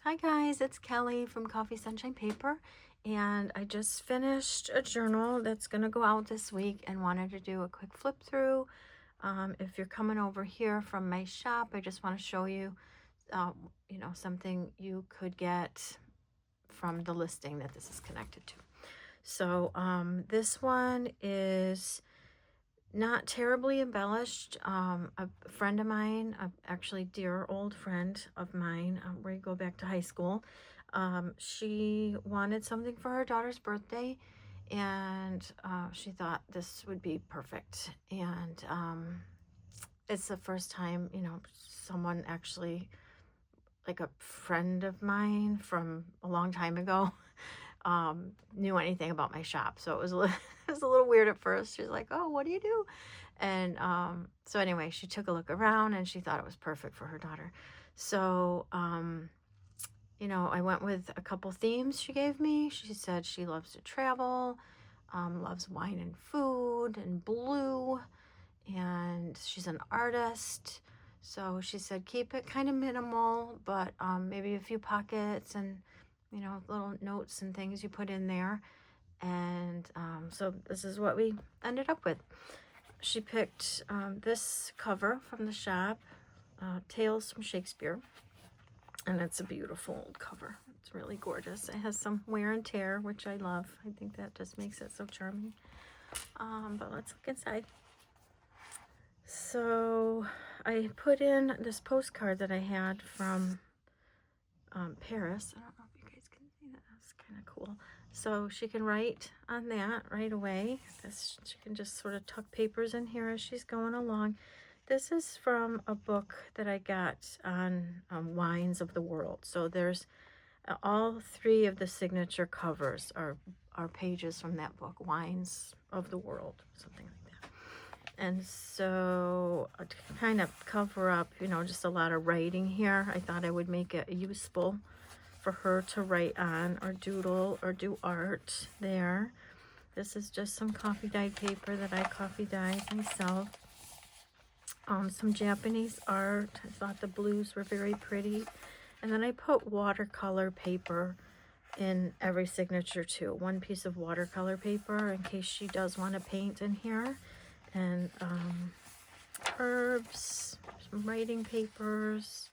Hi guys, it's Kelly from Coffee Sunshine Paper, and I just finished a journal that's going to go out this week and wanted to do a quick flip through. If you're coming over here from my shop, I just want to show you, something you could get from the listing that this is connected to. So this one is not terribly embellished. A friend of mine, actually dear old friend of mine, we go back to high school, she wanted something for her daughter's birthday, and she thought this would be perfect. And it's the first time, someone actually, like a friend of mine from a long time ago, knew anything about my shop. So it was it was a little weird at first. She was like, "Oh, what do you do?" And so anyway, she took a look around and she thought it was perfect for her daughter. So I went with a couple themes she gave me. She said she loves to travel, loves wine and food and blue, and she's an artist. So she said keep it kind of minimal, but maybe a few pockets and little notes and things you put in there. And so this is what we ended up with. She picked this cover from the shop, Tales from Shakespeare, and it's a beautiful old cover. It's really gorgeous. It has some wear and tear, which I love. I think that just makes it so charming. But let's look inside. So I put in this postcard that I had from Paris. I don't know if you guys can see that. That's kind of cool. So she can write on that right away. She can just sort of tuck papers in here as she's going along. This is from a book that I got on wines of the world. So there's all three of the signature covers are pages from that book, Wines of the World, something like that. And so to kind of cover up, just a lot of writing here, I thought I would make it useful for her to write on or doodle or do art there. This is just some coffee dyed paper that I coffee dyed myself. Some Japanese art. I thought the blues were very pretty. And then I put watercolor paper in every signature too. One piece of watercolor paper in case she does want to paint in here. And herbs, some writing papers,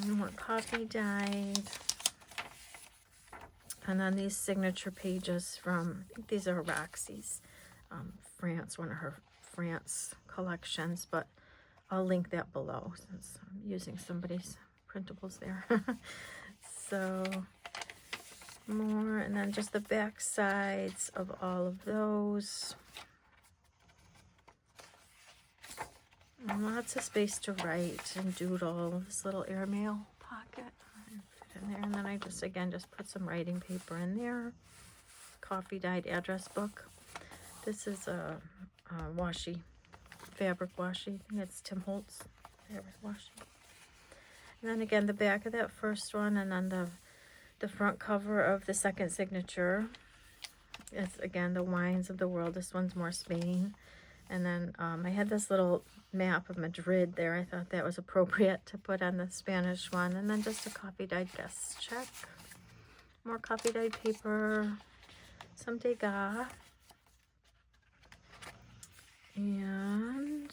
and more coffee dyed. And then these signature pages from, I think these are Roxy's, France, one of her France collections, but I'll link that below since I'm using somebody's printables there. So more, and then just the back sides of all of those. And lots of space to write and doodle. This little airmail pocket fit in there. And then I just put some writing paper in there. Coffee dyed address book. This is a washi, fabric washi. I think it's Tim Holtz fabric washi. And then again, the back of that first one, and then the front cover of the second signature. It's again the Wines of the World. This one's more Spain. And then I had this little map of Madrid there. I thought that was appropriate to put on the Spanish one. And then just a coffee dyed guest check. More coffee dyed paper. Some Degas. And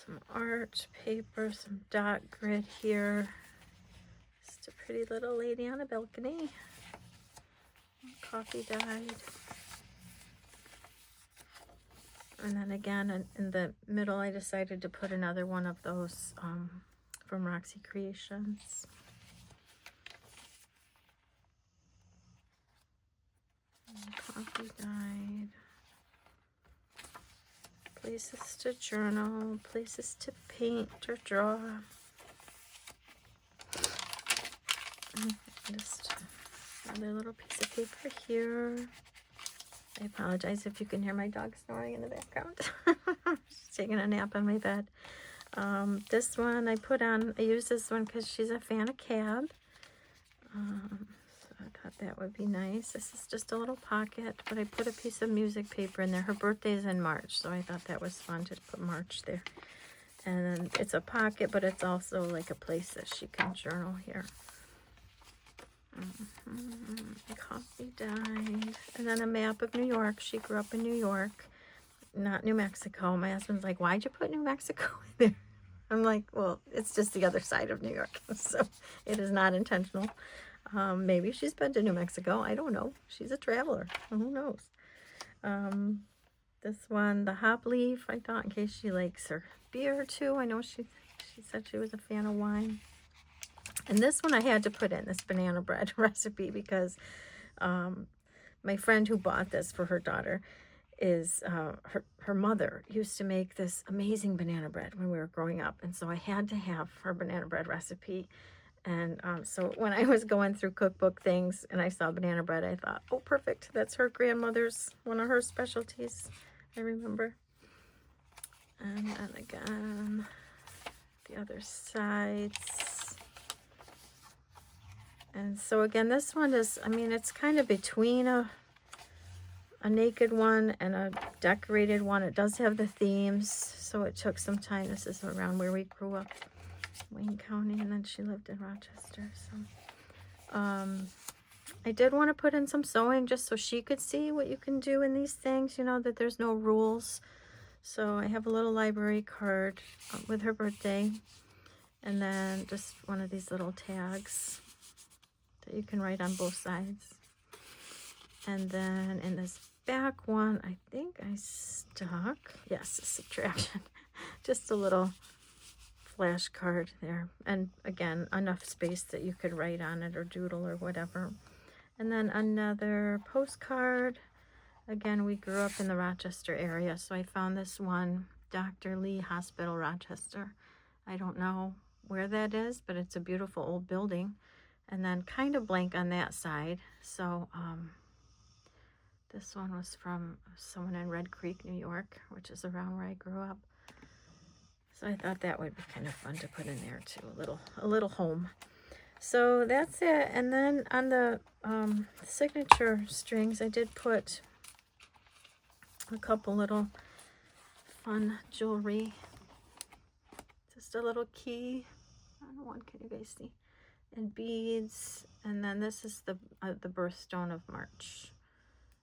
some art paper, some dot grid here. Just a pretty little lady on a balcony. Coffee dyed. And then again, in the middle, I decided to put another one of those from roxycreations. Coffee dyed. Places to journal, places to paint or draw. And just another little piece of paper here. I apologize if you can hear my dog snoring in the background. She's taking a nap on my bed. This one I used this one because she's a fan of Cab. So I thought that would be nice. This is just a little pocket, but I put a piece of music paper in there. Her birthday is in March, so I thought that was fun to put March there. And it's a pocket, but it's also like a place that she can journal here. Coffee dyed. And then a map of New York. She grew up in New York, not New Mexico. My husband's like, why'd you put New Mexico in there? I'm like, well, it's just the other side of New York. So it is not intentional. Maybe she's been to New Mexico. I don't know. She's a traveler. Who knows? This one, the hop leaf, I thought in case she likes her beer too. I know she said she was a fan of wine. And this one I had to put in, this banana bread recipe, because my friend who bought this for her daughter is her mother used to make this amazing banana bread when we were growing up. And so I had to have her banana bread recipe. And so when I was going through cookbook things and I saw banana bread, I thought, oh, perfect. That's her grandmother's, one of her specialties, I remember. And then again, the other sides. And so again, this one is, I mean, it's kind of between a naked one and a decorated one. It does have the themes, so it took some time. This is around where we grew up, Wayne County, and then she lived in Rochester. So I did want to put in some sewing just so she could see what you can do in these things, you know, that there's no rules. So I have a little library card with her birthday, and then just one of these little tags that you can write on both sides. And then in this back one, I think I stuck, yes, subtraction, just a little flashcard there. And again, enough space that you could write on it or doodle or whatever. And then another postcard. Again, we grew up in the Rochester area, so I found this one, Dr. Lee Hospital, Rochester. I don't know where that is, but it's a beautiful old building. And then kind of blank on that side. So this one was from someone in Red Creek, New York, which is around where I grew up. So I thought that would be kind of fun to put in there too, a little home. So that's it. And then on the signature strings, I did put a couple little fun jewelry. Just a little key. I don't know, one, can you guys see? And beads. And then this is the birthstone of March.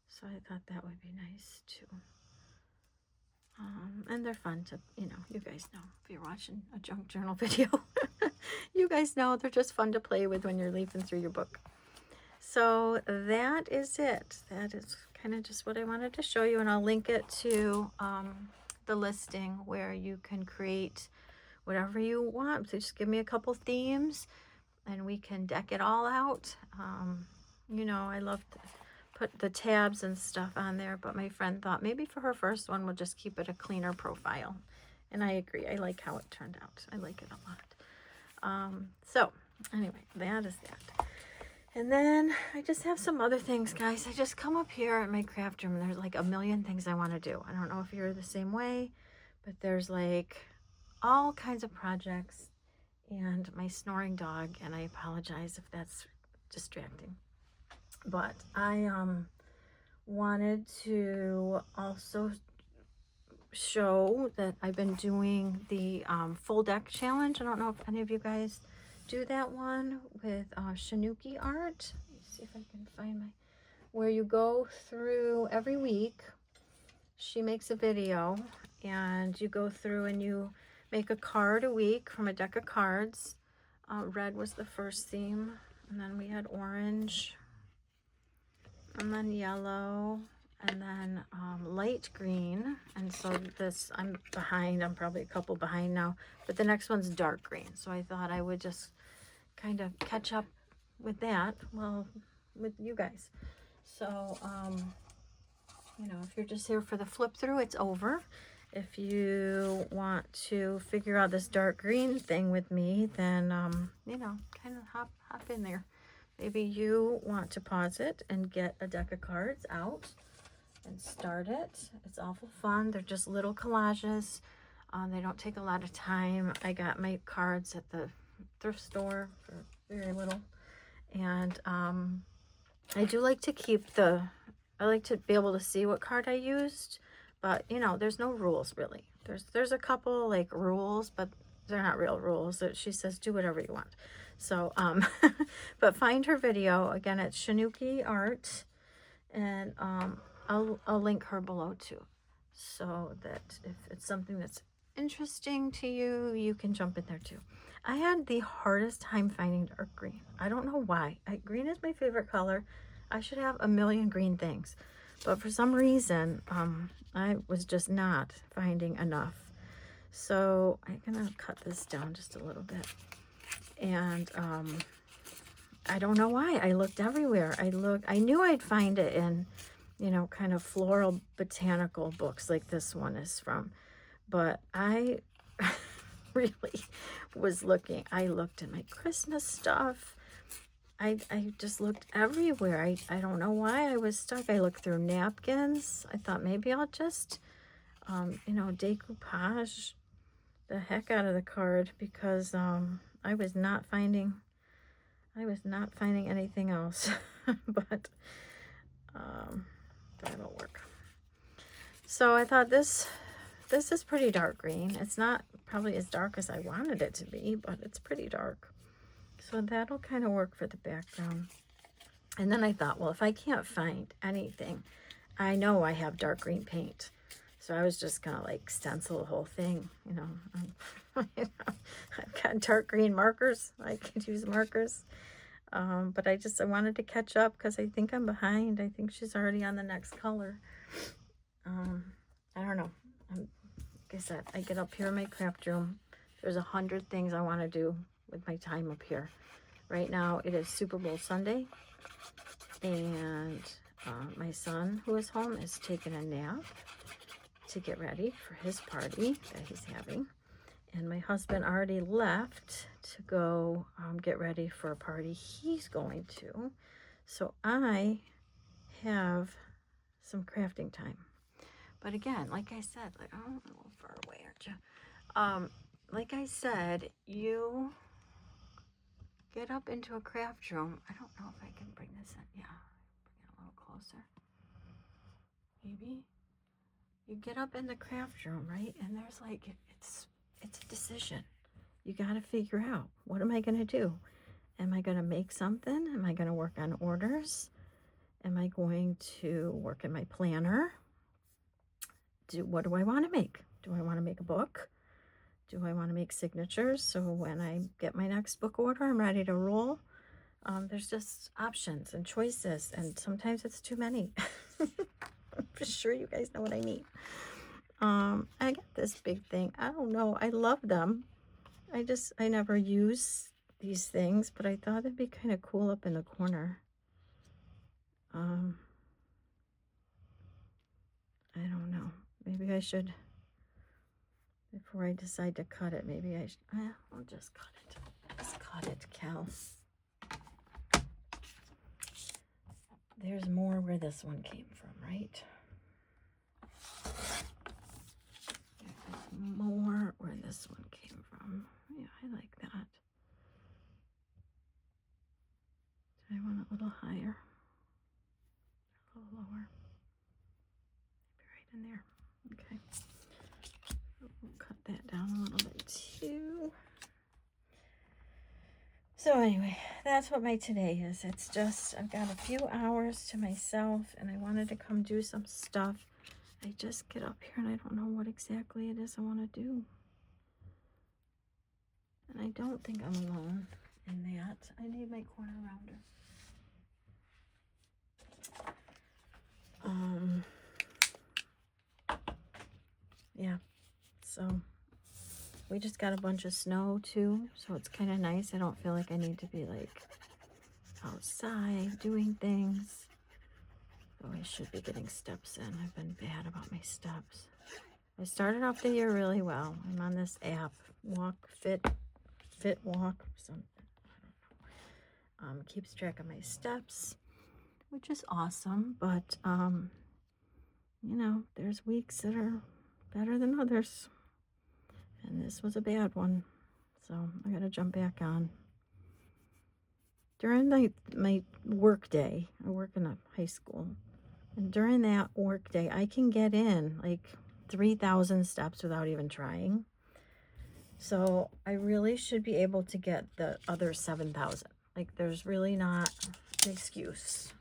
So I thought that would be nice too. And they're fun to, you know, you guys know if you're watching a junk journal video. You guys know they're just fun to play with when you're leafing through your book. So that is it. That is kind of just what I wanted to show you, and I'll link it to the listing where you can create whatever you want. So just give me a couple themes and we can deck it all out. You know, I love to put the tabs and stuff on there, but my friend thought maybe for her first one we'll just keep it a cleaner profile. And I agree. I like how it turned out. I like it a lot. So anyway, that is that. And then I just have some other things, guys. I just come up here at my craft room and there's like a million things I want to do. I don't know if you're the same way, but there's like all kinds of projects and my snoring dog, and I apologize if that's distracting. But I wanted to also show that I've been doing the full deck challenge. I don't know if any of you guys do that one with ShanoukiArt. Let me see if I can find my, where you go through every week. She makes a video and you go through and you make a card a week from a deck of cards. Red was the first theme, and then we had orange, and then yellow, and then light green. And so this, I'm behind, I'm probably a couple behind now, but the next one's dark green. So I thought I would just kind of catch up with that, well, with you guys. So, you know, if you're just here for the flip through, it's over. If you want to figure out this dark green thing with me, then, you know, kind of hop in there. Maybe you want to pause it and get a deck of cards out and start it. It's awful fun. They're just little collages. They don't take a lot of time. I got my cards at the thrift store for very little. And I do like to keep I like to be able to see what card I used. But, you know, there's no rules, really. There's a couple like rules, but they're not real rules. She says do whatever you want. So but find her video again. It's ShanoukiArt, and I'll link her below too, so that if it's something that's interesting to you, you can jump in there too. I had the hardest time finding dark green. I don't know why. Green is my favorite color. I should have a million green things, but for some reason I was just not finding enough. So I'm gonna cut this down just a little bit, and I don't know why. I looked everywhere. I knew I'd find it in, you know, kind of floral botanical books like this one is from, but I really was looking. I looked in my Christmas stuff. I just looked everywhere. I don't know why I was stuck. I looked through napkins. I thought maybe I'll just, you know, decoupage the heck out of the card, because I was not finding anything else. But that'll work. So I thought this is pretty dark green. It's not probably as dark as I wanted it to be, but it's pretty dark. So that'll kind of work for the background. And then I thought, well, if I can't find anything, I know I have dark green paint. So I was just gonna like stencil the whole thing, you know. I've got dark green markers. I could use markers. But I wanted to catch up because I think I'm behind. I think she's already on the next color. I don't know. Like I said, I get up here in my craft room. There's 100 things I want to do with my time up here. Right now it is Super Bowl Sunday, and my son, who is home, is taking a nap to get ready for his party that he's having. And my husband already left to go get ready for a party he's going to. So I have some crafting time. But again, like I said, like, oh, a little far away, aren't you? Like I said, you get up into a craft room. I don't know if I can bring this in. Yeah, bring it a little closer. Maybe. You get up in the craft room, right? And there's like, it's a decision. You got to figure out, what am I going to do? Am I going to make something? Am I going to work on orders? Am I going to work in my planner? What do I want to make? Do I want to make a book? Do I want to make signatures? So when I get my next book order, I'm ready to roll. There's just options and choices, and sometimes it's too many. I'm sure you guys know what I mean. I got this big thing. I don't know. I love them. I never use these things, but I thought it'd be kind of cool up in the corner. I don't know. Maybe I should, before I decide to cut it, maybe I should, I'll just cut it. Just cut it, Cal. There's more where this one came from, right? There's more where this one came from. Yeah, I like that. I want it a little higher, a little lower, maybe right in there. Okay, we'll cut that down a little bit too. So anyway, that's what my today is. It's just, I've got a few hours to myself, and I wanted to come do some stuff. I just get up here and I don't know what exactly it is I want to do. And I don't think I'm alone in that. I need my corner rounder. Yeah, so we just got a bunch of snow too, so it's kind of nice. I don't feel like I need to be like outside doing things. Oh, I should be getting steps in. I've been bad about my steps. I started off the year really well. I'm on this app, Fit Walk, something. I don't know. Keeps track of my steps, which is awesome. But you know, there's weeks that are better than others, and this was a bad one. So I got to jump back on. During my work day, I work in a high school, and during that work day, I can get in like 3,000 steps without even trying. So I really should be able to get the other 7,000. Like, there's really not an excuse.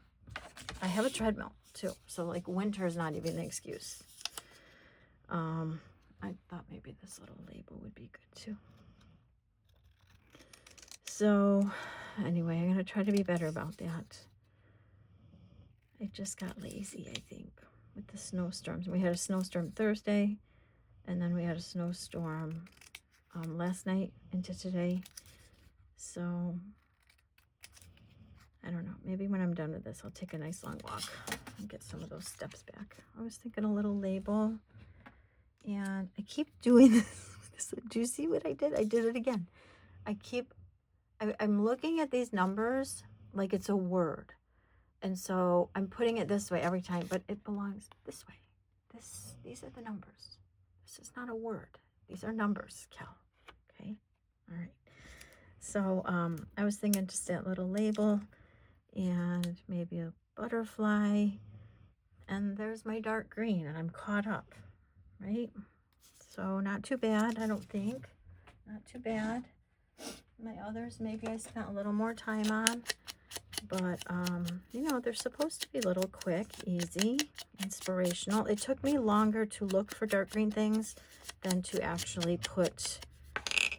I have a treadmill too, so like winter is not even an excuse. I thought maybe this little label would be good too. So anyway, I'm gonna try to be better about that. I just got lazy, I think, with the snowstorms. We had a snowstorm Thursday, and then we had a snowstorm last night into today. So I don't know, maybe when I'm done with this, I'll take a nice long walk and get some of those steps back. I was thinking a little label, and I keep doing this. Do you see what I did? I did it again. I'm looking at these numbers like it's a word. And so I'm putting it this way every time, but it belongs this way. These are the numbers. This is not a word. These are numbers, Cal. Okay? All right. So I was thinking just that little label and maybe a butterfly. And there's my dark green, and I'm caught up, right? So not too bad, I don't think. Not too bad. My others, maybe I spent a little more time on. But, you know, they're supposed to be little quick, easy, inspirational. It took me longer to look for dark green things than to actually put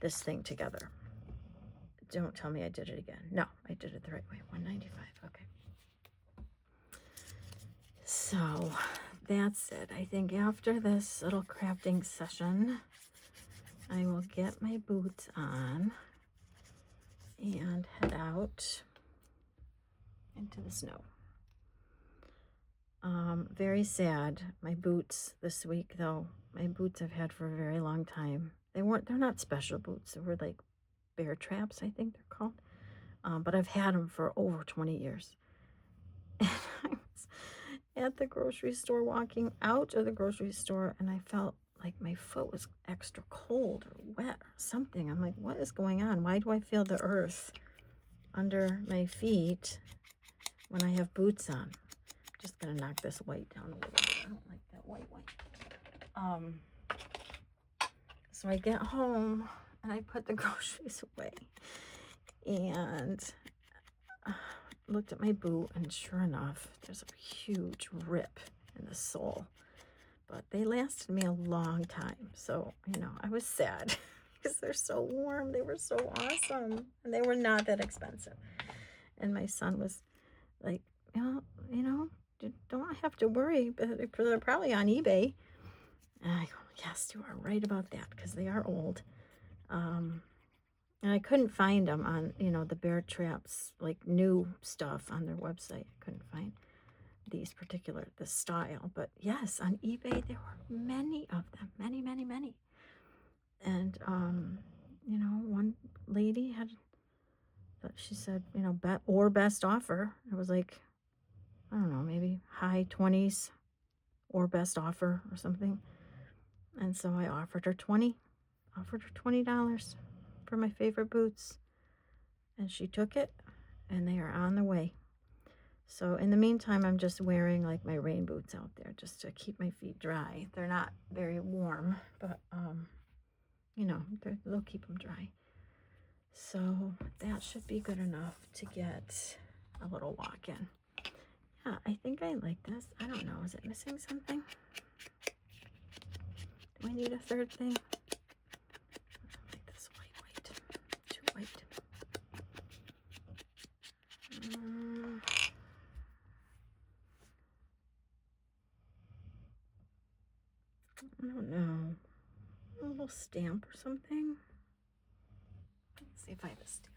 this thing together. Don't tell me I did it again. No, I did it the right way. 195. Okay. So that's it. I think after this little crafting session, I will get my boots on and head out into the snow. Very sad. My boots this week, though. My boots I've had for a very long time. They're not special boots. They were like bear traps, I think they're called. But I've had them for over 20 years. And I was at the grocery store, walking out of the grocery store, and I felt like my foot was extra cold or wet or something. I'm like, what is going on? Why do I feel the earth under my feet when I have boots on? Just gonna knock this white down a little bit. I don't like that white. So I get home and I put the groceries away and looked at my boot, and sure enough, there's a huge rip in the sole. But they lasted me a long time, so you know I was sad because they're so warm. They were so awesome, and they were not that expensive. And my son was like, you know. You don't have to worry, but they're probably on eBay. And I go, yes, you are right about that, because they are old. And I couldn't find them on, you know, the Bear Traps, like new stuff on their website. I couldn't find this style. But yes, on eBay, there were many of them, many. And, you know, one lady she said, you know, best offer. It was like, I don't know, maybe high 20s or best offer or something. And so I offered her $20 for my favorite boots. And she took it, and they are on the way. So in the meantime, I'm just wearing like my rain boots out there just to keep my feet dry. They're not very warm, but you know, they'll keep them dry. So that should be good enough to get a little walk in. Yeah, I think I like this. I don't know. Is it missing something? Do I need a third thing? I like this white. Too white. I don't know. A little stamp or something. Let's see if I have a stamp.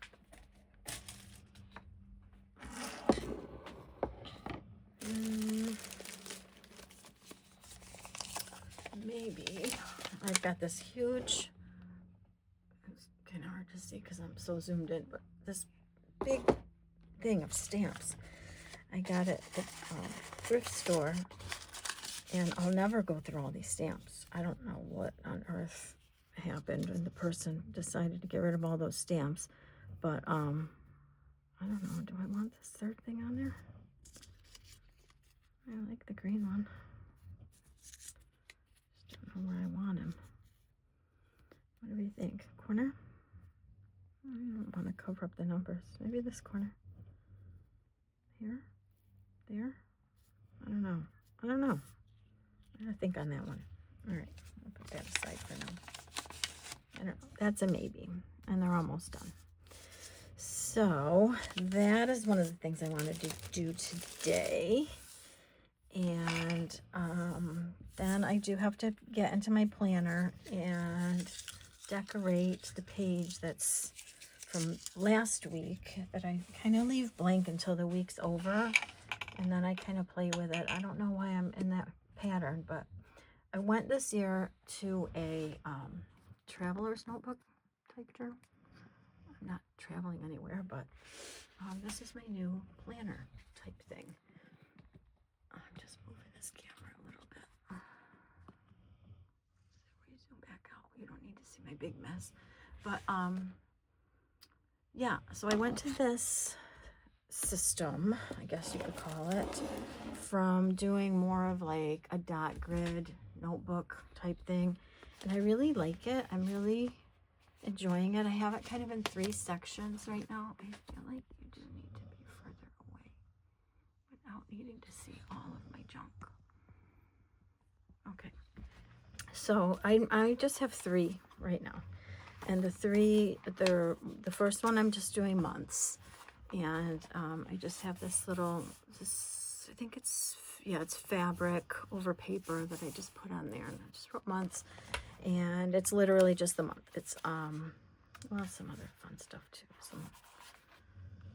Maybe. I've got this huge, it's kind of hard to see because I'm so zoomed in, but this big thing of stamps. I got it at the thrift store, and I'll never go through all these stamps. I don't know what on earth happened when the person decided to get rid of all those stamps, but I don't know. Do I want this third thing on there? I like the green one. Just know where I want him. What do we think? Corner? I don't want to cover up the numbers. Maybe this corner. Here? There? I don't know. I don't know. I gotta think on that one. All right, I'll put that aside for now. I don't know. That's a maybe, and they're almost done. So that is one of the things I wanted to do today. And then I do have to get into my planner and decorate the page that's from last week that I kind of leave blank until the week's over, and then I kind of play with it. I don't know why I'm in that pattern, but I went this year to a traveler's notebook type journal. I'm not traveling anywhere, but this is my new planner type thing. I'm just moving this camera a little bit. So we zoom back out. You don't need to see my big mess. But yeah, so I went to this system, I guess you could call it, from doing more of like a dot grid notebook type thing. And I really like it. I'm really enjoying it. I have it kind of in 3 sections right now. I feel like you do need to be further away without needing to see all of my junk. Okay, so I just have 3 right now, and the 3, the first one I'm just doing months, and I just have this little, I think it's fabric over paper that I just put on there, and I just wrote months, and it's literally just the month. It's well, some other fun stuff too, some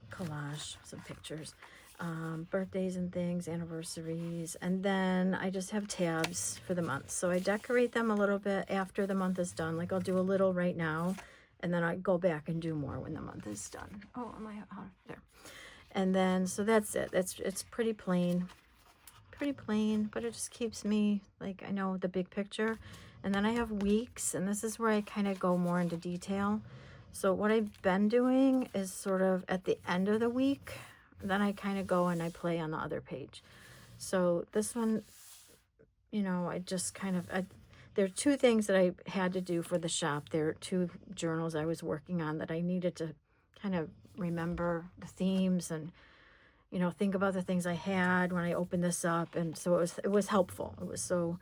collage, some pictures, birthdays and things, anniversaries, and then I just have tabs for the month. So I decorate them a little bit after the month is done. Like I'll do a little right now, and then I go back and do more when the month is done. Oh, am I there? And then, so that's it. It's pretty plain, but it just keeps me, like, I know the big picture. And then I have weeks, and this is where I kind of go more into detail. So what I've been doing is sort of at the end of the week, then I kind of go and I play on the other page. So this one, you know, I just kind of, there are 2 things that I had to do for the shop. There are 2 journals I was working on that I needed to kind of remember the themes and, you know, think about the things I had when I opened this up. And so it was helpful. It was so,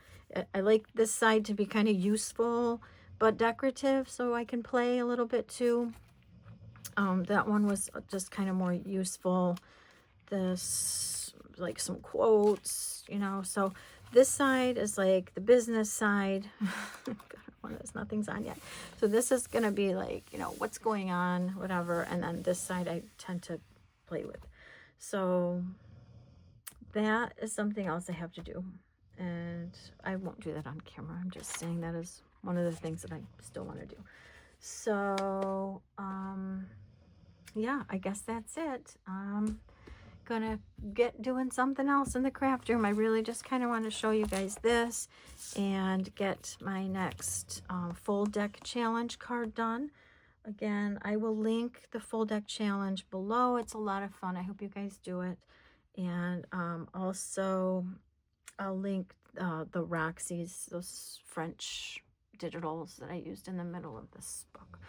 I like this side to be kind of useful but decorative, so I can play a little bit too. That one was just kind of more useful. This, like some quotes, you know. So this side is like the business side. One of those, nothing's on yet. So this is going to be like, you know, what's going on, whatever. And then this side I tend to play with. So that is something else I have to do. And I won't do that on camera. I'm just saying that is one of the things that I still want to do. So, yeah, I guess that's it. Gonna get doing something else in the craft room. I really just kind of want to show you guys this and get my next full deck challenge card done. Again, I will link the full deck challenge below. It's a lot of fun. I hope you guys do it. And also I'll link the Roxy's, those French digitals that I used in the middle of this book.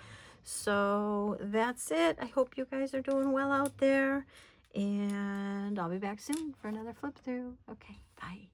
So that's it. I hope you guys are doing well out there, and I'll be back soon for another flip through. Okay, bye.